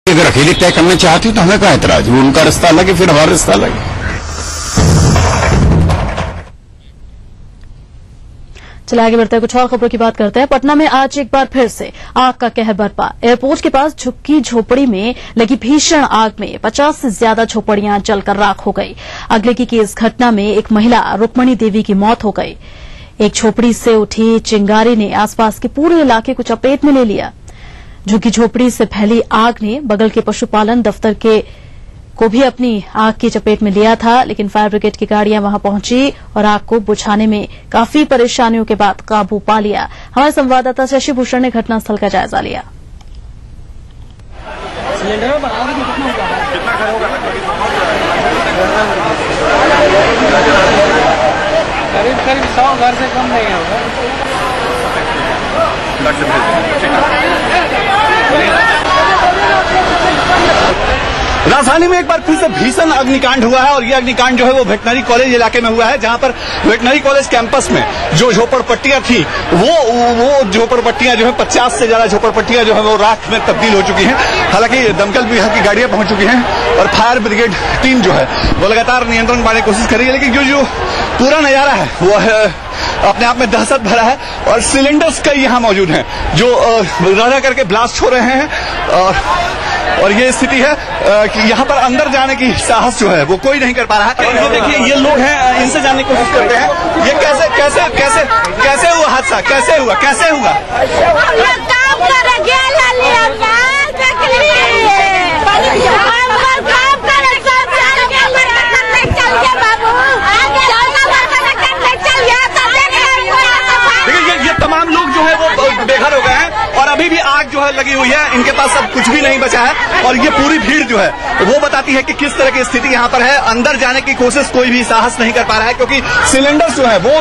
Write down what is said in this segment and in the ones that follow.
अगर अकेले तय करना चाहती तो हमें क्या एतराज, वो उनका रास्ता अलग है, फिर हमारा रास्ता अलग है। चलिए आगे बढ़ते हैं, कुछ और खबरों की बात करते हैं। पटना में आज एक बार फिर से आग का कहर बरपा। एयरपोर्ट के पास झुग्गी झोपड़ी में लगी भीषण आग में 50 से ज्यादा झोपड़ियां जलकर राख हो गई। अगलगी की इस घटना में एक महिला रुक्मणी देवी की मौत हो गई। एक झोपड़ी से उठी चिंगारी ने आसपास के पूरे इलाके को चपेट में ले लिया। झुग्गी झोपड़ी से फैली आग ने बगल के पशुपालन दफ्तर को भी अपनी आग की चपेट में लिया था, लेकिन फायर ब्रिगेड की गाड़ियां वहां पहुंची और आग को बुझाने में काफी परेशानियों के बाद काबू पा लिया। हमारे संवाददाता शशि भूषण ने घटनास्थल का जायजा लिया। करीब 100 घर से कम नहीं होगा। राजधानी में एक बार फिर से भीषण अग्निकांड हुआ है और ये अग्निकांड जो है वो वेटनरी कॉलेज इलाके में हुआ है, जहां पर वेटनरी कॉलेज कैंपस में जो झोपड़पट्टियां थी वो झोपड़पट्टियां जो है 50 से ज्यादा झोपड़पट्टियां जो है वो राख में तब्दील हो चुकी हैं। हालांकि दमकल विभाग की गाड़ियां पहुंच चुकी हैं और फायर ब्रिगेड टीम जो है वो लगातार नियंत्रण पाने की कोशिश कर रही है, लेकिन जो पूरा नजारा है वो है अपने आप में दहशत भरा है और सिलेंडर्स कई यहाँ मौजूद हैं जो रह करके ब्लास्ट हो रहे हैं और ये स्थिति है कि यहाँ पर अंदर जाने की साहस जो है वो कोई नहीं कर पा रहा है। ये देखिए, ये लोग हैं, इनसे जानने की कोशिश करते हैं ये कैसे कैसे कैसे कैसे हुआ हादसा, कैसे हुआ ये तमाम लोग जो है वो बेघर हो गए हैं और अभी भी आग जो है लगी हुई है, इनके पास अब कुछ भी नहीं बचा है और ये पूरी भीड़ जो है वो बताती है कि किस तरह की स्थिति यहाँ पर है। अंदर जाने की कोशिश कोई भी साहस नहीं कर पा रहा है क्योंकि सिलेंडर्स जो है वो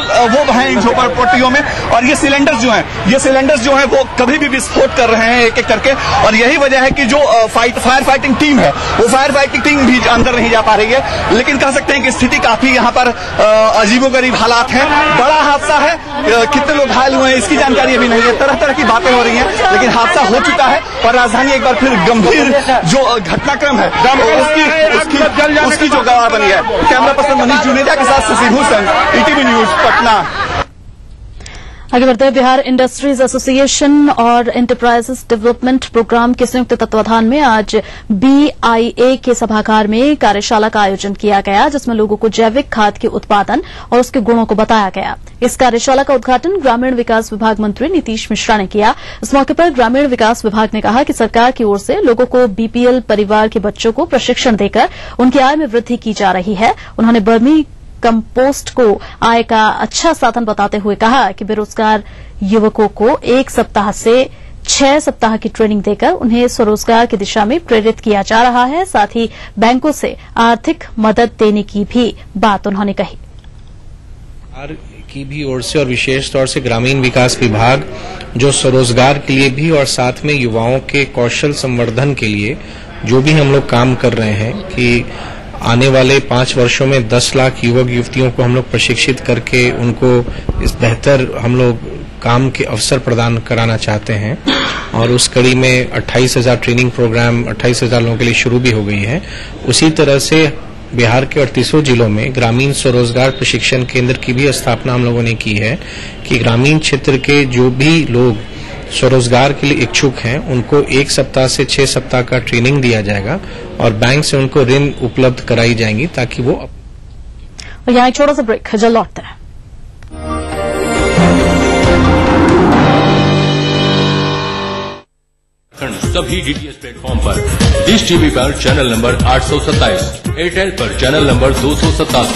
हैं इन झोपड़पट्टियों में और ये सिलेंडर्स जो है वो कभी भी विस्फोट कर रहे हैं एक एक करके और यही वजह है कि जो फायर फाइटिंग टीम है वो फायर फाइटिंग टीम भी अंदर नहीं जा पा रही है। लेकिन कह सकते हैं कि स्थिति काफी यहाँ पर अजीबोगरीब हालात है। बड़ा हादसा है, कितने लोग घायल हुए हैं इसकी जानकारी अभी नहीं है, तरह तरह की बातें हो रही हैं, लेकिन हादसा हो चुका है और राजधानी एक बार फिर गंभीर जो घटनाक्रम है उसकी जो गवाह बनी है। कैमरा पर्सन मनीष जुनेजा के साथ शशि भूषण, ईटीवी न्यूज, पटना। आगे बढ़ते हैं, बिहार इंडस्ट्रीज एसोसिएशन और एंटरप्राइजेस डेवलपमेंट प्रोग्राम के संयुक्त तत्वाधान में आज BIA के सभागार में कार्यशाला का आयोजन किया गया, जिसमें लोगों को जैविक खाद के उत्पादन और उसके गुणों को बताया गया। इस कार्यशाला का उद्घाटन ग्रामीण विकास विभाग मंत्री नीतीश मिश्रा ने किया। इस मौके पर ग्रामीण विकास विभाग ने कहा कि सरकार की ओर से लोगों को BPL परिवार के बच्चों को प्रशिक्षण देकर उनकी आय में वृद्धि की जा रही है। उन्होंने वर्मी कंपोस्ट को आय का अच्छा साधन बताते हुए कहा कि बेरोजगार युवकों को 1 सप्ताह से 6 सप्ताह की ट्रेनिंग देकर उन्हें स्वरोजगार की दिशा में प्रेरित किया जा रहा है। साथ ही बैंकों से आर्थिक मदद देने की भी बात उन्होंने कही। की भी ओर से और विशेष तौर से ग्रामीण विकास विभाग जो स्वरोजगार के लिए भी और साथ में युवाओं के कौशल संवर्धन के लिए जो भी हम लोग काम कर रहे हैं कि आने वाले 5 वर्षों में 10 लाख युवक युवतियों को हम लोग प्रशिक्षित करके उनको इस बेहतर हम लोग काम के अवसर प्रदान कराना चाहते हैं और उस कड़ी में 28,000 ट्रेनिंग प्रोग्राम 28,000 लोगों के लिए शुरू भी हो गई है। उसी तरह से बिहार के 38 जिलों में ग्रामीण स्वरोजगार प्रशिक्षण केंद्र की भी स्थापना हम लोगों ने की है कि ग्रामीण क्षेत्र के जो भी लोग स्वरोजगार के लिए इच्छुक हैं उनको 1 सप्ताह से 6 सप्ताह का ट्रेनिंग दिया जाएगा और बैंक से उनको ऋण उपलब्ध कराई जाएंगी ताकि वो। और यहाँ एक छोटा सा ब्रेक, जल्द लौटते हैं। सभी DTH प्लेटफॉर्म पर डिश टीवी पर चैनल नंबर 827, एयरटेल पर चैनल नंबर 287,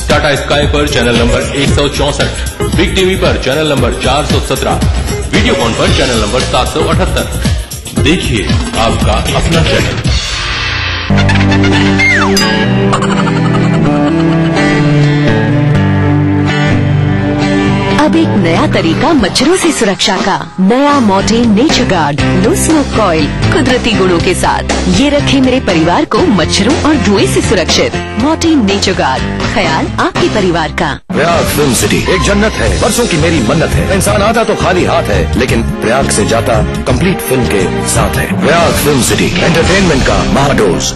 टाटा स्काई पर चैनल नंबर 164, बिग टीवी पर चैनल नंबर 417, वीडियोकॉन पर चैनल नंबर 778। देखिए आपका अपना चैनल। अब एक नया तरीका मच्छरों से सुरक्षा का। नया Mortein nature guard low smoke coil कुदरती गुणों के साथ ये रखे मेरे परिवार को मच्छरों और धुएं से सुरक्षित। मॉर्टीन नेचर गार्ड, ख्याल आपके परिवार का। प्रयाग फिल्म सिटी एक जन्नत है, बरसों की मेरी मन्नत है। इंसान आता तो खाली हाथ है, लेकिन प्रयाग से जाता कंप्लीट फिल्म के साथ है। प्रयाग फिल्म सिटी एंटरटेनमेंट का महाडोज।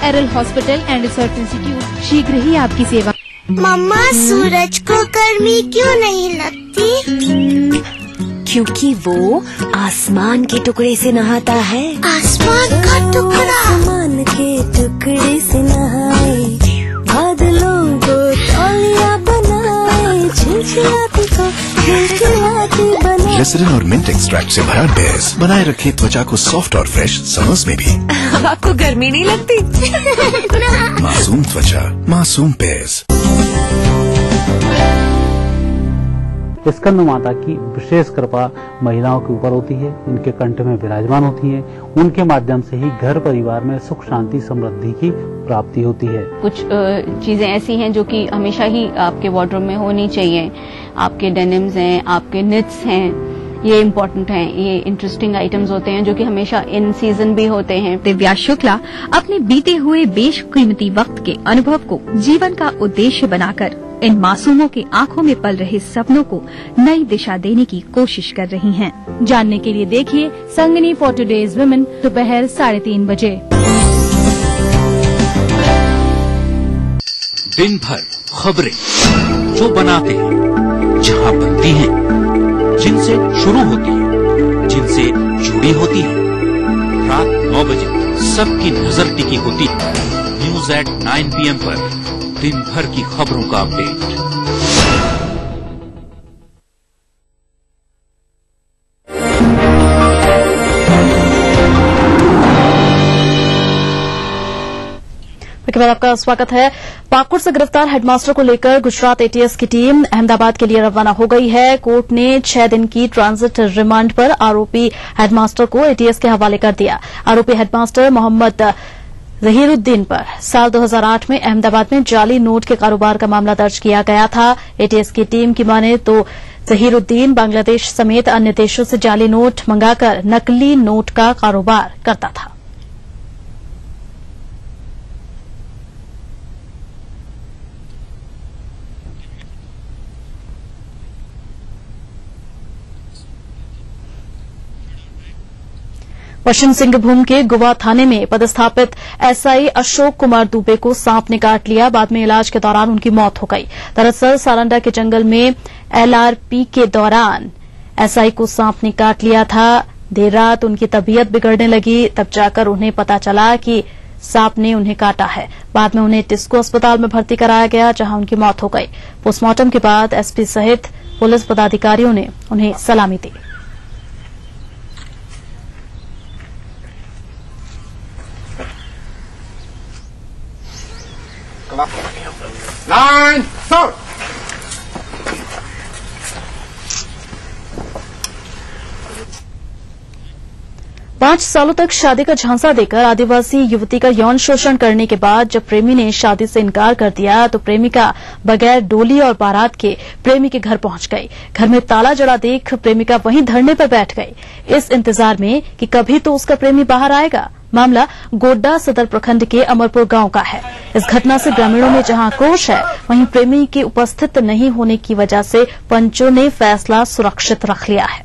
एरल हॉस्पिटल एंड रिसर्च इंस्टीट्यूट शीघ्र ही आपकी सेवा। मम्मा, सूरज को गर्मी क्यों नहीं लगती? क्योंकि वो आसमान के टुकड़े से नहाता है। आसमान का टुकड़ा? आसमान के टुकड़े से नहाए, बादलों को तौलिया बनाए, झिलझिलाती को खिलखिलाती बनाए। ग्लिसरीन और मिंट एक्सट्रैक्ट से भरा बेस बनाए रखे त्वचा को सॉफ्ट और फ्रेश समर्स में भी। अब आपको गर्मी नहीं लगती? मासूम त्वचा, मासूम बेस। स्कंद माता की विशेष कृपा महिलाओं के ऊपर होती है, इनके कंठ में विराजमान होती है। उनके माध्यम से ही घर परिवार में सुख शांति समृद्धि की प्राप्ति होती है। कुछ चीजें ऐसी हैं जो कि हमेशा ही आपके वार्डरोब में होनी चाहिए। आपके डेनिम्स हैं, आपके निट्स हैं, ये इम्पोर्टेंट हैं। ये इंटरेस्टिंग आइटम्स होते हैं जो कि हमेशा इन सीजन भी होते हैं। दिव्या शुक्ला अपने बीते हुए बेशकीमती वक्त के अनुभव को जीवन का उद्देश्य बनाकर इन मासूमों के आंखों में पल रहे सपनों को नई दिशा देने की कोशिश कर रही हैं। जानने के लिए देखिए संगिनी फॉर टुडेज वुमेन दोपहर 3:30 बजे। दिन भर खबरें जो बनाते हैं, जहां बनती हैं, जिनसे शुरू होती है, जिनसे जुड़ी होती है। रात 9 बजे सबकी नजर टिकी होती है न्यूज एट 9 PM पर। दिन भर की खबरों का अपडेट। आपका स्वागत है। पाकुड़ से गिरफ्तार हेडमास्टर को लेकर गुजरात एटीएस की टीम अहमदाबाद के लिए रवाना हो गई है। कोर्ट ने 6 दिन की ट्रांजिट रिमांड पर आरोपी हेडमास्टर को एटीएस के हवाले कर दिया। आरोपी हेडमास्टर मोहम्मद जहीरुद्दीन पर साल 2008 में अहमदाबाद में जाली नोट के कारोबार का मामला दर्ज किया गया था। एटीएस की टीम की माने तो जहीरुद्दीन बांग्लादेश समेत अन्य देशों से जाली नोट मंगाकर नकली नोट का कारोबार करता था। पश्चिम सिंहभूम के गुवा थाने में पदस्थापित एसआई अशोक कुमार दुबे को सांप ने काट लिया। बाद में इलाज के दौरान उनकी मौत हो गई। दरअसल सारंडा के जंगल में एलआरपी के दौरान एसआई को सांप ने काट लिया था। देर रात उनकी तबीयत बिगड़ने लगी, तब जाकर उन्हें पता चला कि सांप ने उन्हें काटा है। बाद में उन्हें टिस्को अस्पताल में भर्ती कराया गया, जहां उनकी मौत हो गई। पोस्टमार्टम के बाद एसपी सहित पुलिस पदाधिकारियों ने उन्हें सलामी दी। Stop! 5 सालों तक शादी का झांसा देकर आदिवासी युवती का यौन शोषण करने के बाद जब प्रेमी ने शादी से इनकार कर दिया तो प्रेमिका बगैर डोली और बारात के प्रेमी के घर पहुंच गई। घर में ताला जड़ा देख प्रेमिका वहीं धरने पर बैठ गई, इस इंतजार में कि कभी तो उसका प्रेमी बाहर आएगा। मामला गोड्डा सदर प्रखंड के अमरपुर गांव का है। इस घटना से ग्रामीणों में जहां आक्रोश है, वहीं प्रेमी के उपस्थित नहीं होने की वजह से पंचों ने फैसला सुरक्षित रख लिया है।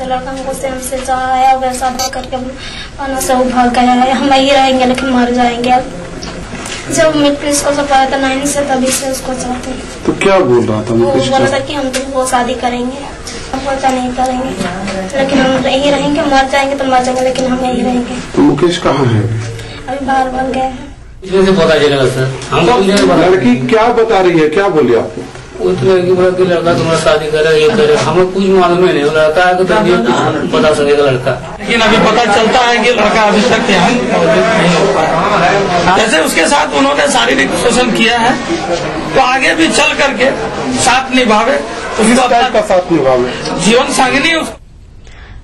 लड़का हमको से चाहा वैसा करके पाना से भाग गया है। हम यही रहेंगे लेकिन मर जाएंगे। अब जब पुलिस को सब पता था 9 से तभी से उसको चाहते। तो क्या बोल रहा था? वो बोला था कि हम तुमको शादी करेंगे, हम पता नहीं करेंगे लेकिन हम यही रहेंगे। मर जाएंगे तो मर जाएंगे लेकिन हम यही रहेंगे। तो मुकेश कहाँ है? अभी बाहर बन गए हैं। लड़की क्या बता रही है, क्या बोली आपको? उसने कि बोला कि लड़का तुम्हारा शादी करे ये करे, हमें कुछ मालूम ही नहीं, लड़का है तो पता चलेगा लड़का। लेकिन अभी पता चलता है कि लड़का अभी तक यहाँ नहीं हो पाया। जैसे उसके साथ उन्होंने शारीरिक शोषण किया है तो आगे भी चल करके साथ निभावे, उसका साथ निभावे, जीवन संगिनी।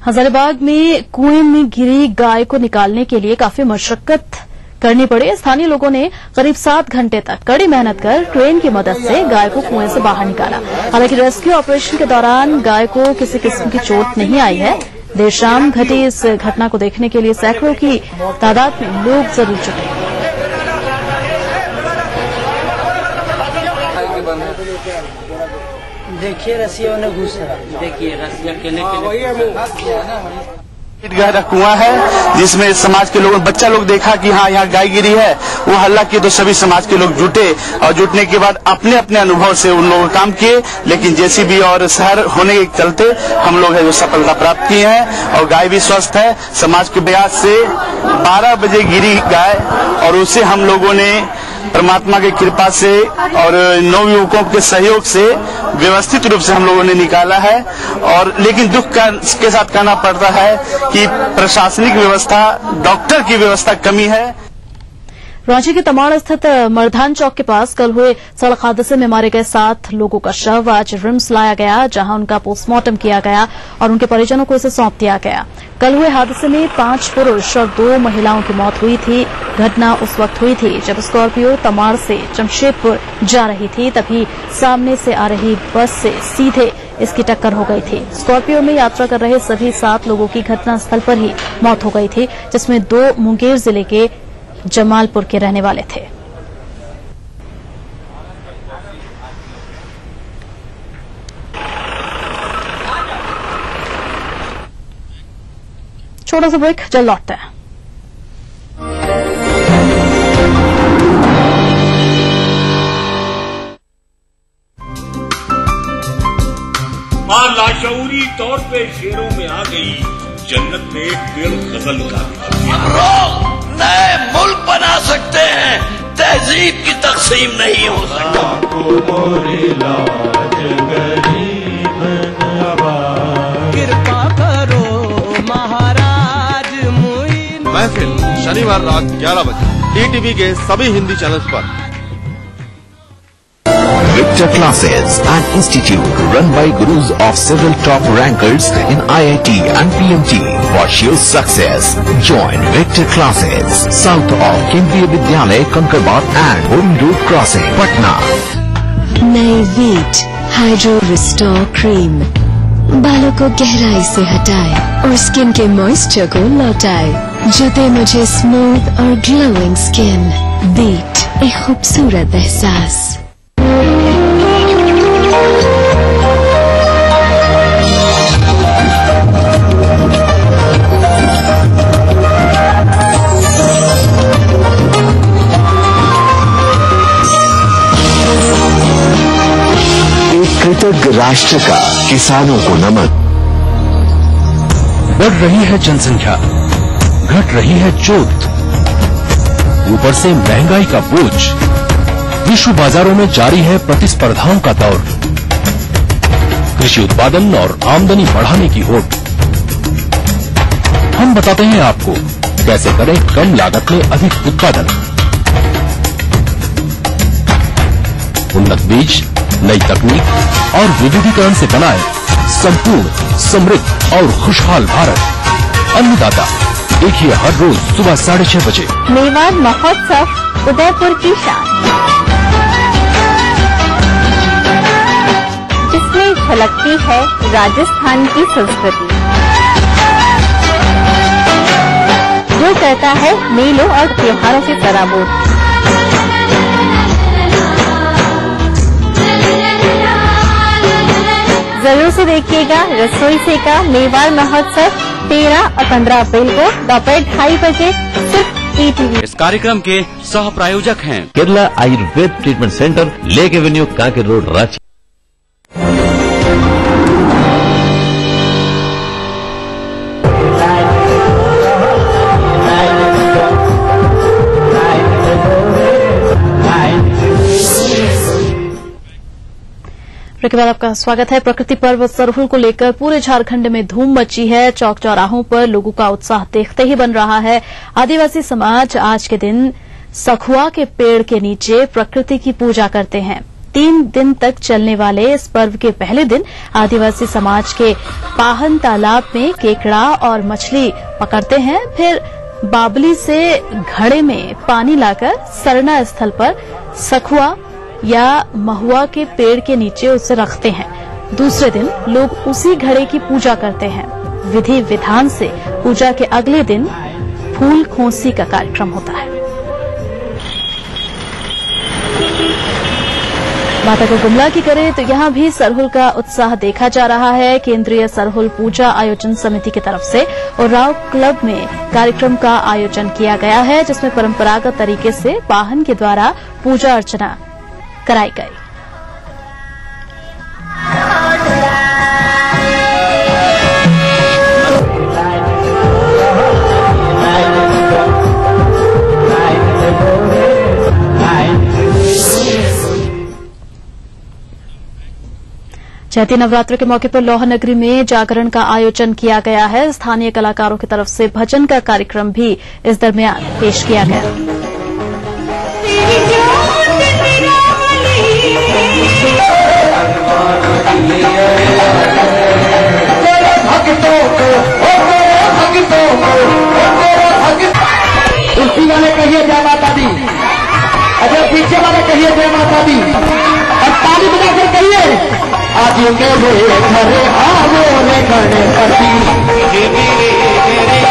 हजारीबाग में कुएं में गिरी गाय को निकालने के लिए काफी मशक्कत करनी पड़ी। स्थानीय लोगों ने करीब 7 घंटे तक कड़ी मेहनत कर क्रेन की मदद से गाय को कुएं से बाहर निकाला। हालांकि रेस्क्यू ऑपरेशन के दौरान गाय को किसी किस्म की चोट नहीं आई है। देर शाम घटी इस घटना को देखने के लिए सैकड़ों की तादाद में लोग जरूर जुटे। देखिए रस्सियों ने घुसा, देखिए रस्सियां गहरा कुआं है जिसमें समाज के लोगों, बच्चा लोग देखा कि हाँ यहाँ गाय गिरी है, वो हल्ला किए तो सभी समाज के लोग जुटे और जुटने के बाद अपने अपने अनुभव से उन लोगों काम किए। लेकिन जेसीबी और शहर होने के चलते हम लोग है जो सफलता प्राप्त किए हैं और गाय भी स्वस्थ है। समाज के प्रयास से 12 बजे गिरी गाय और उसे हम लोगों ने परमात्मा की कृपा से और 9 युवकों के सहयोग से व्यवस्थित रूप से हम लोगों ने निकाला है। और लेकिन दुख के साथ कहना पड़ता है कि प्रशासनिक व्यवस्था, डॉक्टर की व्यवस्था कमी है। रांची के तमाड़ स्थित मरधान चौक के पास कल हुए सड़क हादसे में मारे गए 7 लोगों का शव आज रिम्स लाया गया, जहां उनका पोस्टमार्टम किया गया और उनके परिजनों को इसे सौंप दिया गया। कल हुए हादसे में 5 पुरुष और 2 महिलाओं की मौत हुई थी। घटना उस वक्त हुई थी जब स्कॉर्पियो तमाड़ से जमशेदपुर जा रही थी, तभी सामने से आ रही बस से सीधे इसकी टक्कर हो गई थी। स्कॉर्पियो में यात्रा कर रहे सभी 7 लोगों की घटनास्थल पर ही मौत हो गई थी, जिसमें 2 मुंगेर जिले के जमालपुर के रहने वाले थे। छोटा सा ब्रेक, जल्द लौटते हैं। मां लाशऊरी तौर पे शेरों में आ गई, जन्नत में एक पेड़ गजल का नए मुल्क बना सकते हैं, तहजीब की तकसीम नहीं हो सकता। कृपा करो महाराज मुइन। महफिल शनिवार रात 11 बजे DTV के सभी हिंदी चैनल्स पर। Victor Classes, an institute run by gurus of several top rankers in IIT and PMT for sure success. Join Victor Classes, south of Kendriya Vidyalay, Kankarbat and Boring Road Crossing, Patna. नई wheat hydro restore cream बालों को गहराई से हटाए और skin के moisture को लौटाए, जो दे मुझे स्मूथ और ग्लोइंग स्किन। वीट, एक खूबसूरत एहसास। कृतज्ञ राष्ट्र का किसानों को नमन। बढ़ रही है जनसंख्या, घट रही है जोत, ऊपर से महंगाई का बोझ, विश्व बाजारों में जारी है प्रतिस्पर्धाओं का दौर, कृषि उत्पादन और आमदनी बढ़ाने की होड़। हम बताते हैं आपको कैसे करें कम लागत में अधिक उत्पादन। उन्नत बीज, नई तकनीक और विविधीकरण से बनाए संपूर्ण, समृद्ध और खुशहाल भारत। अन्नदाता देखिए हर रोज सुबह 6:30 बजे। मेवाड़ महोत्सव उदयपुर की शान, जिसमें झलकती है राजस्थान की संस्कृति, जो कहता है मेलों और त्योहारों से सराबोर। जरूर से देखिएगा रसोई से का मेवाड़ महोत्सव 13 और 15 अप्रैल को दोपहर 2:30 बजे सिर्फ DTV। इस कार्यक्रम के सह प्रायोजक हैं Kerala Ayurveda treatment centre, lake Avenue, Kanker road, Ranchi. के बाद आपका स्वागत है। प्रकृति पर्व सरहुल को लेकर पूरे झारखंड में धूम मची है। चौक चौराहों पर लोगों का उत्साह देखते ही बन रहा है। आदिवासी समाज आज के दिन सखुआ के पेड़ के नीचे प्रकृति की पूजा करते हैं। 3 दिन तक चलने वाले इस पर्व के पहले दिन आदिवासी समाज के पाहन तालाब में केकड़ा और मछली पकड़ते हैं। फिर बाबली से घड़े में पानी लाकर सरना स्थल पर सखुआ या महुआ के पेड़ के नीचे उसे रखते हैं। दूसरे दिन लोग उसी घड़े की पूजा करते हैं। विधि विधान से पूजा के अगले दिन फूल खोसी का कार्यक्रम होता है। बात अगर गुमला की करें तो यहां भी सरहुल का उत्साह देखा जा रहा है। केंद्रीय सरहुल पूजा आयोजन समिति की तरफ से और राव क्लब में कार्यक्रम का आयोजन किया गया है, जिसमें परंपरागत तरीके से वाहन के द्वारा पूजा अर्चना कराई गई। चैती नवरात्र के मौके पर लौह नगरी में जागरण का आयोजन किया गया है। स्थानीय कलाकारों की तरफ से भजन का कार्यक्रम भी इस दरमियान पेश किया गया। उसी वाले कहिए जय माता दी, अगर पीछे वाले कहिए जय माता दी और ताली बजाकर कहिए आज मेरे घरे आओ रे गणपति,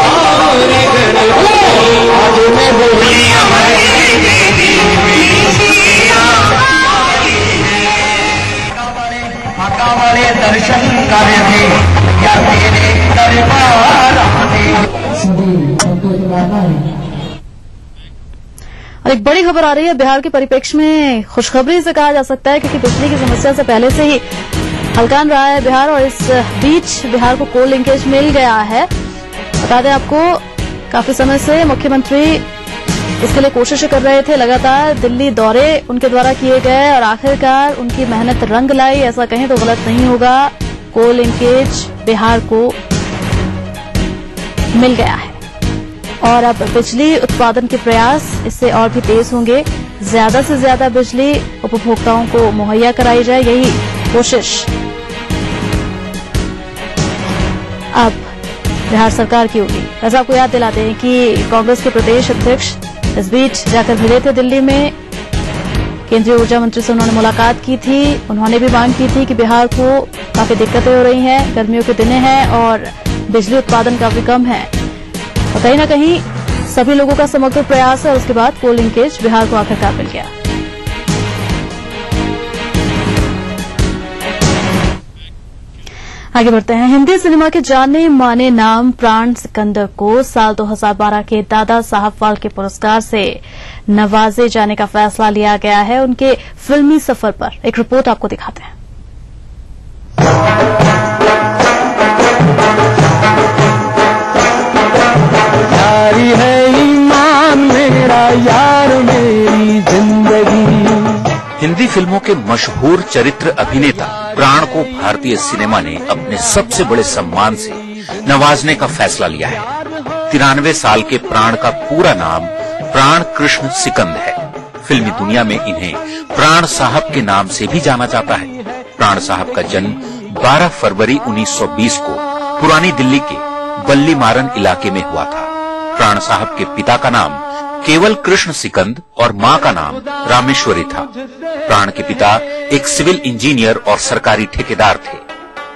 आज माता वाले दर्शन करे थे क्या तेरे दरबार और एक बड़ी खबर आ रही है बिहार के परिप्रेक्ष्य में। खुशखबरी से कहा जा सकता है, क्योंकि बिजली की समस्या से पहले से ही हलकान रहा है बिहार, और इस बीच बिहार को कोल लिंकेज मिल गया है। बता दें आपको, काफी समय से मुख्यमंत्री इसके लिए कोशिशें कर रहे थे। लगातार दिल्ली दौरे उनके द्वारा किए गए और आखिरकार उनकी मेहनत रंग लाई, ऐसा कहें तो गलत नहीं होगा। कोल लिंकेज बिहार को मिल गया है और अब बिजली उत्पादन के प्रयास इससे और भी तेज होंगे। ज्यादा से ज्यादा बिजली उपभोक्ताओं को मुहैया कराई जाए, यही कोशिश अब बिहार सरकार की होगी। वैसे आपको याद दिलाते हैं कि कांग्रेस के प्रदेश अध्यक्ष इस बीच जाकर भिड़े थे दिल्ली में। केंद्रीय ऊर्जा मंत्री से उन्होंने मुलाकात की थी। उन्होंने भी मांग की थी कि बिहार को काफी दिक्कतें हो रही हैं, गर्मियों के दिन हैं और बिजली उत्पादन काफी कम है। और कहीं न कहीं सभी लोगों का समग्र प्रयास है और उसके बाद कोल लिंकेज बिहार को आखिरकार मिल गया। आगे बढ़ते हैं। हिंदी सिनेमा के जाने माने नाम प्राण सिकंदर को साल 2012 के दादा साहब फाल्के पुरस्कार से नवाजे जाने का फैसला लिया गया है। उनके फिल्मी सफर पर एक रिपोर्ट आपको दिखाते हैं। यारी है ईमान मेरा यार मेरी जिंदगी। हिंदी फिल्मों के मशहूर चरित्र अभिनेता प्राण को भारतीय सिनेमा ने अपने सबसे बड़े सम्मान से नवाजने का फैसला लिया है। 93 साल के प्राण का पूरा नाम प्राण कृष्ण सिकंद है। फिल्मी दुनिया में इन्हें प्राण साहब के नाम से भी जाना जाता है। प्राण साहब का जन्म 12 फरवरी 1920 को पुरानी दिल्ली के बल्ली मारन इलाके में हुआ था। प्राण साहब के पिता का नाम केवल कृष्ण सिकंद और मां का नाम रामेश्वरी था। प्राण के पिता एक सिविल इंजीनियर और सरकारी ठेकेदार थे।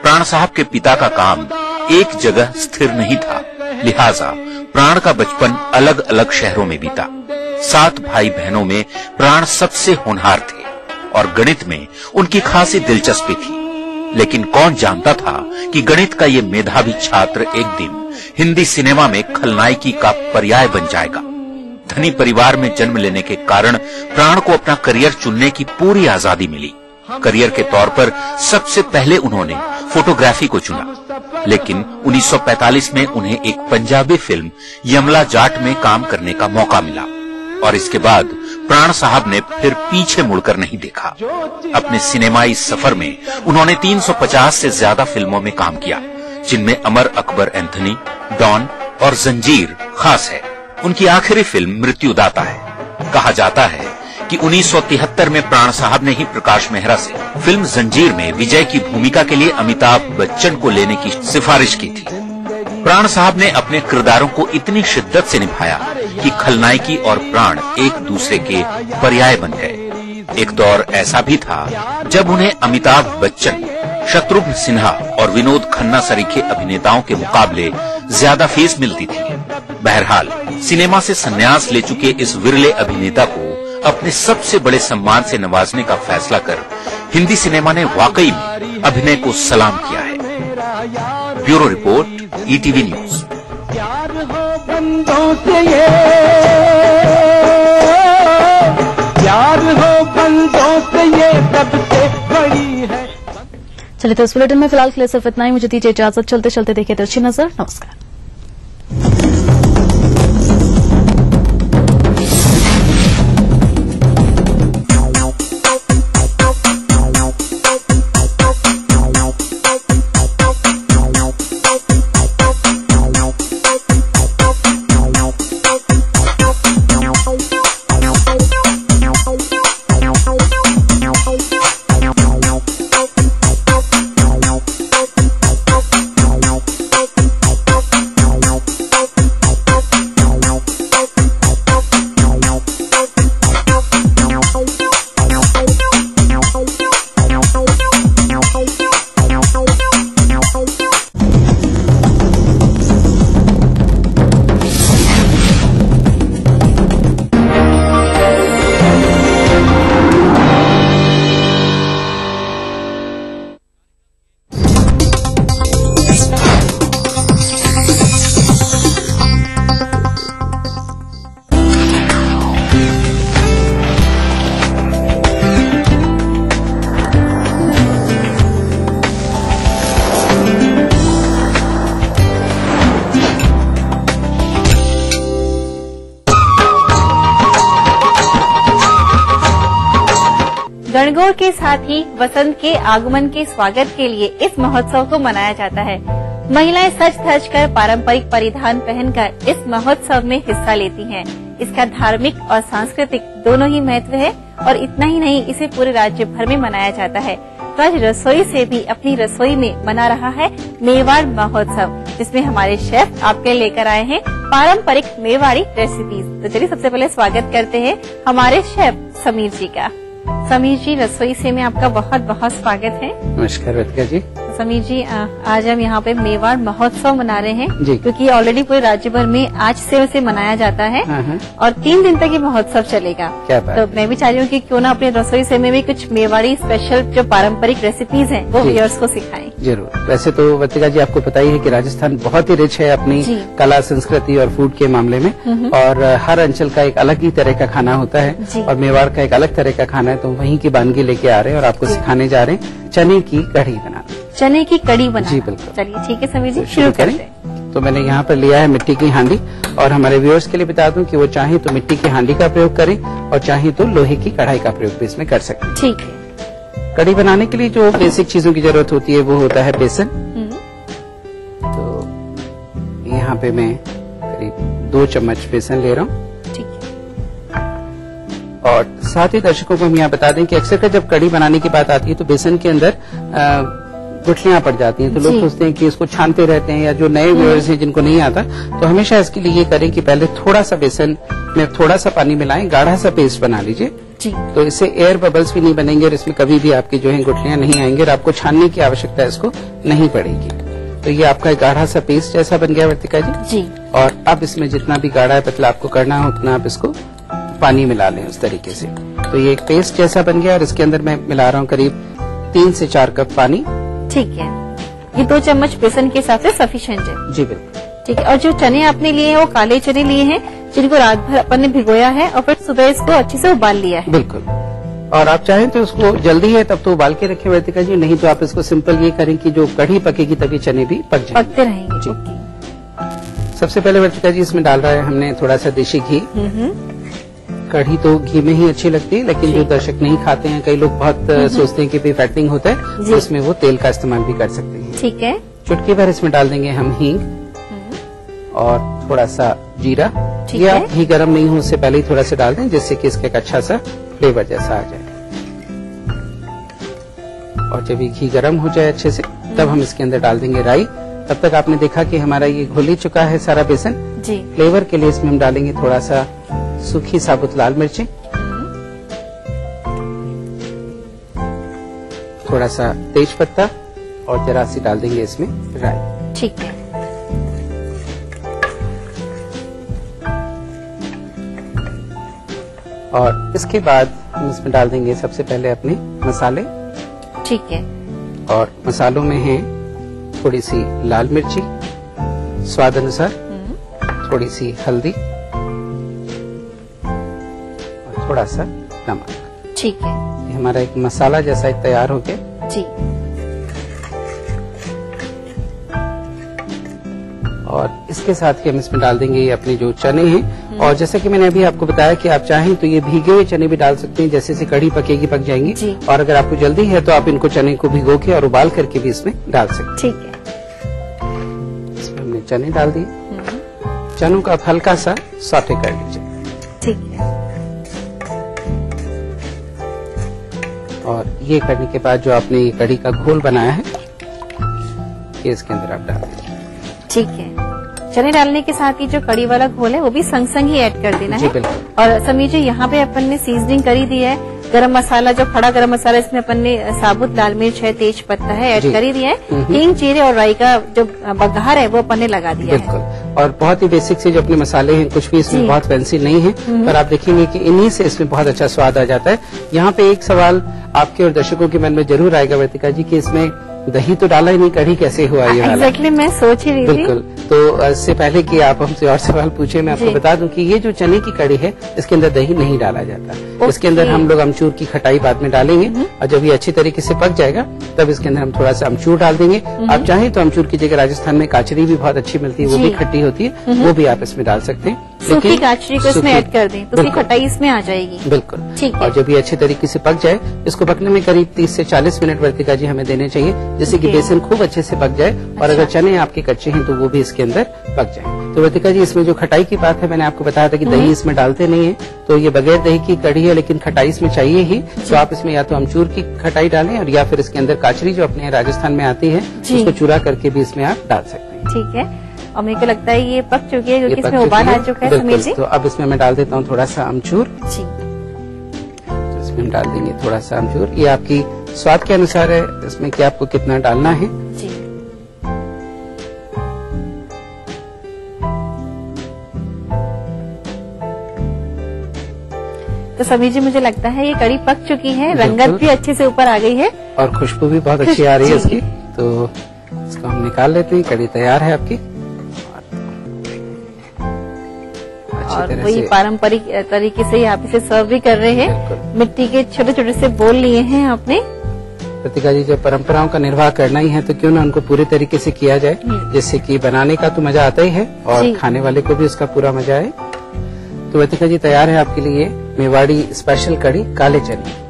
प्राण साहब के पिता का काम एक जगह स्थिर नहीं था, लिहाजा प्राण का बचपन अलग अलग शहरों में बीता। 7 भाई बहनों में प्राण सबसे होनहार थे और गणित में उनकी खासी दिलचस्पी थी। लेकिन कौन जानता था कि गणित का ये मेधावी छात्र एक दिन हिंदी सिनेमा में खलनायकी का पर्याय बन जाएगा। धनी परिवार में जन्म लेने के कारण प्राण को अपना करियर चुनने की पूरी आजादी मिली। करियर के तौर पर सबसे पहले उन्होंने फोटोग्राफी को चुना, लेकिन 1945 में उन्हें एक पंजाबी फिल्म यमला जाट में काम करने का मौका मिला और इसके बाद प्राण साहब ने फिर पीछे मुड़कर नहीं देखा। अपने सिनेमाई सफर में उन्होंने 350 से ज्यादा फिल्मों में काम किया, जिनमें अमर अकबर एंथनी, डॉन और जंजीर खास है। उनकी आखिरी फिल्म मृत्युदाता है। कहा जाता है कि 1973 में प्राण साहब ने ही प्रकाश मेहरा से फिल्म जंजीर में विजय की भूमिका के लिए अमिताभ बच्चन को लेने की सिफारिश की थी। प्राण साहब ने अपने किरदारों को इतनी शिद्दत से निभाया कि खलनायकी और प्राण एक दूसरे के पर्याय बन गए। एक दौर ऐसा भी था जब उन्हें अमिताभ बच्चन, शत्रुघ्न सिन्हा और विनोद खन्ना सरीखे अभिनेताओं के मुकाबले ज्यादा फीस मिलती थी। बहरहाल सिनेमा से संन्यास ले चुके इस विरले अभिनेता को अपने सबसे बड़े सम्मान से नवाजने का फैसला कर हिंदी सिनेमा ने वाकई में अभिनय को सलाम किया है। Bureau report, ETV news. प्यार हो बंदों से ये, प्यार हो बंदों से ये सबसे बड़ी है। चलिए तो इस बुलेटिन में फिलहाल के लिए सिर्फ इतना ही। मुझे दीजिए इजाजत। चलते चलते देखिए तिरछी नजर। नमस्कार। गणगौर के साथ ही वसंत के आगमन के स्वागत के लिए इस महोत्सव को मनाया जाता है। महिलाएं सज धज कर पारंपरिक परिधान पहनकर इस महोत्सव में हिस्सा लेती हैं। इसका धार्मिक और सांस्कृतिक दोनों ही महत्व है और इतना ही नहीं, इसे पूरे राज्य भर में मनाया जाता है। तो आज रसोई से भी अपनी रसोई में मना रहा है मेवाड़ महोत्सव, जिसमें हमारे शेफ आपके लेकर आए हैं पारंपरिक मेवाड़ी रेसिपीज। तो चलिए सबसे पहले स्वागत करते हैं हमारे शेफ समीर जी का। समीर जी, रसोई से में आपका बहुत बहुत स्वागत है। नमस्कार रतिका जी। समीर जी, आज हम यहाँ पे मेवाड़ महोत्सव मना रहे हैं, क्योंकि ऑलरेडी पूरे राज्य भर में आज से उसे मनाया जाता है और 3 दिन तक ये महोत्सव चलेगा। क्या बात। तो मैं भी चाह रही हूँ कि क्यों ना अपने रसोई से में भी कुछ मेवाड़ी स्पेशल जो पारंपरिक रेसिपीज हैं वो व्यूअर्स को सिखाएं। जरूर। वैसे तो रतिका जी आपको पता ही है कि राजस्थान बहुत ही रिच है अपनी कला, संस्कृति और फूड के मामले में, और हर अंचल का एक अलग ही तरह का खाना होता है और मेवाड़ का एक अलग तरह का खाना है। तो वहीं की वानगी लेके आ रहे हैं और आपको सिखाने जा रहे हैं चने की कढ़ी बनाना। चने की कढ़ी बनाना। जी बिल्कुल। चलिए ठीक है समीर जी, शुरू करें। तो मैंने यहाँ पर लिया है मिट्टी की हांडी, और हमारे व्यूअर्स के लिए बता दूं कि वो चाहे तो मिट्टी की हांडी का प्रयोग करें और चाहे तो लोहे की कढ़ाई का प्रयोग भी इसमें कर सकते हैं। ठीक है। कढ़ी बनाने के लिए जो बेसिक चीजों की जरूरत होती है वो होता है बेसन। तो यहाँ पे मैं करीब 2 चम्मच बेसन ले रहा हूँ। और साथ ही दर्शकों को हम यहाँ बता दें कि अक्सर जब कढ़ी बनाने की बात आती है तो बेसन के अंदर गुठलियां पड़ जाती हैं, तो लोग सोचते हैं कि इसको छानते रहते हैं, या जो नए व्यूअर्स हैं जिनको नहीं आता, तो हमेशा इसके लिए ये करें कि पहले थोड़ा सा बेसन में थोड़ा सा पानी मिलाएं, गाढ़ा सा पेस्ट बना लीजिए। तो इससे एयर बबल्स भी नहीं बनेंगे और इसमें कभी भी आपकी जो है गुठलियां नहीं आएंगे और आपको छानने की आवश्यकता इसको नहीं पड़ेगी। तो ये आपका गाढ़ा सा पेस्ट जैसा बन गया वर्तिका जी। और अब इसमें जितना भी गाढ़ा है पतला आपको करना हो उतना आप इसको पानी मिला लें उस तरीके से। तो ये एक पेस्ट जैसा बन गया और इसके अंदर मैं मिला रहा हूँ करीब 3 से 4 कप पानी। ठीक है। ये 2 चम्मच बेसन के हिसाब से सफिशिएंट है। जी बिल्कुल। ठीक है। और जो चने आपने लिए हैं वो काले चने लिए हैं, जिनको रात भर अपन ने भिगोया है और फिर सुबह इसको अच्छे से उबाल लिया है। बिल्कुल। और आप चाहें तो उसको जल्दी है तब तो उबाल के रखें वर्तिका जी, नहीं तो आप इसको सिंपल ये करें कि जो कढ़ी पकेगी तभी चने भी पकते रहेंगे। सबसे पहले वर्तिका जी इसमें डाल रहा है हमने थोड़ा सा देसी घी, कढ़ी तो घी में ही अच्छी लगती है, लेकिन जो दर्शक नहीं खाते हैं, कई लोग बहुत सोचते हैं कि भी फैटिंग होता है, तो इसमें वो तेल का इस्तेमाल भी कर सकते हैं। ठीक है। चुटकी भर इसमें डाल देंगे हम हींग और थोड़ा सा जीरा। ये आप घी गर्म नहीं हो उससे पहले ही थोड़ा सा डाल दें, जिससे कि इसका एक अच्छा सा फ्लेवर जैसा आ जाए। और जब ये घी गर्म हो जाए अच्छे से, तब हम इसके अंदर डाल देंगे राई। तब तक आपने देखा कि हमारा ये घुल ही चुका है सारा बेसन जी। फ्लेवर के लिए इसमें हम डालेंगे थोड़ा सा सूखी साबुत लाल मिर्ची, थोड़ा सा तेज पत्ता और जरा सी डाल देंगे इसमें राई। ठीक है। और इसके बाद हम इसमें डाल देंगे सबसे पहले अपने मसाले। ठीक है। और मसालों में है थोड़ी सी लाल मिर्ची, स्वाद अनुसार, थोड़ी सी हल्दी और थोड़ा सा नमक। ठीक है। ये हमारा एक मसाला जैसा एक तैयार हो गया जी। और इसके साथ ही हम इसमें डाल देंगे ये अपने जो चने हैं। और जैसे कि मैंने अभी आपको बताया कि आप चाहें तो ये भीगे हुए चने भी डाल सकते हैं, जैसे कढ़ी पकेगी पक जाएंगी। और अगर आपको जल्दी है तो आप इनको चने को भिगो के और उबाल करके भी इसमें डाल सकते हैं। ठीक है। इसमें हमने चने डाल दिए। चनों का आप हल्का सा सौटे कर लीजिए। ठीक है। और ये करने के बाद जो आपने ये कढ़ी का घोल बनाया है, ये इसके अंदर आप डाल दीजिए। ठीक है। चने डालने के साथ ही जो कड़ी वाला घोल है वो भी संग संग ही ऐड कर देना है। और समीर जी, यहाँ पे अपन ने सीजनिंग करी दी है। गरम मसाला, जो खड़ा गरम मसाला, इसमें अपन ने साबुत लाल मिर्च है, तेज पत्ता है, ऐड करी दिया है। हींग, जीरे और राई का जो बघार है वो अपन ने लगा दिया है। और बहुत ही बेसिक से जो अपने मसाले हैं, कुछ भी इसमें बहुत फैंसी नहीं है, पर आप देखेंगे कि इन्हीं से इसमें बहुत अच्छा स्वाद आ जाता है। यहाँ पे एक सवाल आपके और दर्शकों के मन में जरूर आएगा वर्तिका जी, कि इसमें दही तो डाला ही नहीं, कढ़ी कैसे हुआ ये वाला? एग्जैक्टली मैं सोच ही रही थी। बिल्कुल। तो इससे पहले कि आप हमसे और सवाल पूछे, मैं आपको बता दूं कि ये जो चने की कढ़ी है, इसके अंदर दही नहीं डाला जाता। इसके अंदर हम लोग अमचूर की खटाई बाद में डालेंगे, और जब ये अच्छी तरीके से पक जाएगा तब इसके अंदर हम थोड़ा सा अमचूर डाल देंगे। आप चाहें तो अमचूर की जगह राजस्थान में काचरी भी बहुत अच्छी मिलती है, वो भी खट्टी होती है, वो भी आप इसमें डाल सकते हैं। सूखी काचरी को इसमें ऐड कर दें तो उसकी खटाई इसमें आ जाएगी। बिल्कुल। ठीक है। और जब ये अच्छे तरीके से पक जाए, इसको पकने में करीब 30 से 40 मिनट वर्तिका जी हमें देने चाहिए, जिससे कि बेसन खूब अच्छे से पक जाए। और अगर चने आपके कच्चे हैं तो वो भी इसके अंदर पक जाए। तो वर्तिका जी, इसमें जो खटाई की बात है, मैंने आपको बताया था कि दही इसमें डालते नहीं है, तो ये बगैर दही की कढ़ी है, लेकिन खटाई इसमें चाहिए ही। तो आप इसमें या तो अमचूर की खटाई डालें, और या फिर इसके अंदर काचरी जो अपने राजस्थान में आती है, उसको चूरा करके भी इसमें आप डाल सकते हैं। ठीक है। और मेरे को लगता है ये पक चुकी है, क्योंकि इसमें उबाल आ चुका है समीर जी। तो अब इसमें मैं डाल देता हूँ थोड़ा सा अमचूर जी। तो इसमें हम डाल देंगे थोड़ा सा अमचूर। ये आपकी स्वाद के अनुसार है इसमें कि आपको कितना डालना है जी। तो समीर जी, मुझे लगता है ये कड़ी पक चुकी है, रंगत भी अच्छे से ऊपर आ गई है और खुशबू भी बहुत अच्छी आ रही है इसकी। तो इसको हम निकाल लेते हैं। कड़ी तैयार है आपकी। और वही पारंपरिक तरीके से आप इसे सर्व भी कर रहे हैं। मिट्टी के छोटे छोटे से बोल लिए हैं आपने। वर्तिका जी, जब परंपराओं का निर्वाह करना ही है तो क्यों ना उनको पूरे तरीके से किया जाए, जिससे कि बनाने का तो मजा आता ही है और खाने वाले को भी उसका पूरा मजा आए। तो वर्तिका जी, तैयार है आपके लिए मेवाड़ी स्पेशल कड़ी काले चने।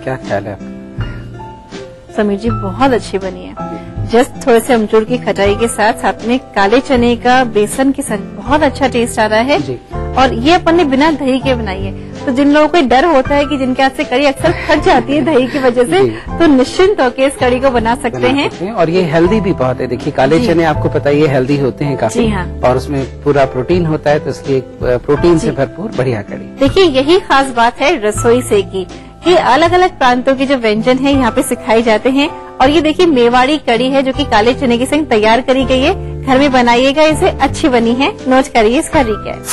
क्या ख्याल है आपका? समीर जी, बहुत अच्छी बनी है। जस्ट थोड़े से अमचूर की खटाई के साथ साथ में काले चने का बेसन के साथ बहुत अच्छा टेस्ट आ रहा है। और ये अपन ने बिना दही के बनाई है। तो जिन लोगों को डर होता है कि जिनके हाथ से कड़ी अक्सर फट जाती है दही की वजह से, तो निश्चिंत होकर इस कड़ी को बना सकते हैं। और ये हेल्दी भी बहुत है। देखिए, काले चने आपको पता ही है हेल्दी होते हैं काफी। और उसमें पूरा प्रोटीन होता है, तो इसलिए प्रोटीन से भरपूर बढ़िया कड़ी। देखिए, यही खास बात है रसोई से की ये अलग अलग प्रांतों के जो व्यंजन है यहाँ पे सिखाए जाते हैं। और ये देखिए मेवाड़ी कड़ी है जो कि काले चने के संग तैयार करी गई है। घर में बनाइएगा इसे, अच्छी बनी है। नोट करिए इसका रिकैप।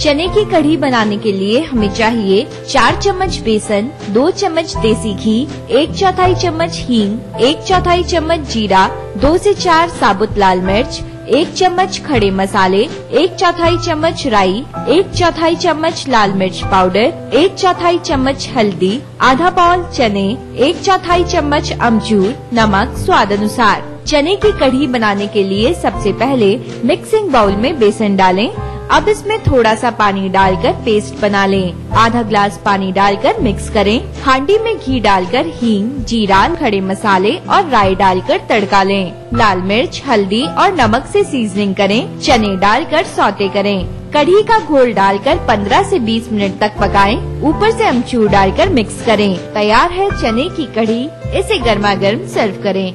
चने की कढ़ी बनाने के लिए हमें चाहिए 4 चम्मच बेसन, 2 चम्मच देसी घी, 1/4 चम्मच हींग, 1/4 चम्मच जीरा, 2 से 4 साबुत लाल मिर्च, 1 चम्मच खड़े मसाले, 1/4 चम्मच राई, 1/4 चम्मच लाल मिर्च पाउडर, 1/4 चम्मच हल्दी, आधा पाव चने, 1/4 चम्मच अमचूर, नमक स्वाद अनुसार। चने की कढ़ी बनाने के लिए सबसे पहले मिक्सिंग बाउल में बेसन डालें। अब इसमें थोड़ा सा पानी डालकर पेस्ट बना लें। आधा ग्लास पानी डालकर मिक्स करें। हांडी में घी डालकर हींग, जीरा, खड़े मसाले और राई डालकर तड़का लें। लाल मिर्च, हल्दी और नमक से सीजनिंग करें। चने डालकर सौते करें। कढ़ी का घोल डालकर 15 से 20 मिनट तक पकाएं। ऊपर से अमचूर डालकर मिक्स करें। तैयार है चने की कढ़ी। इसे गर्मा गर्म सर्व करें।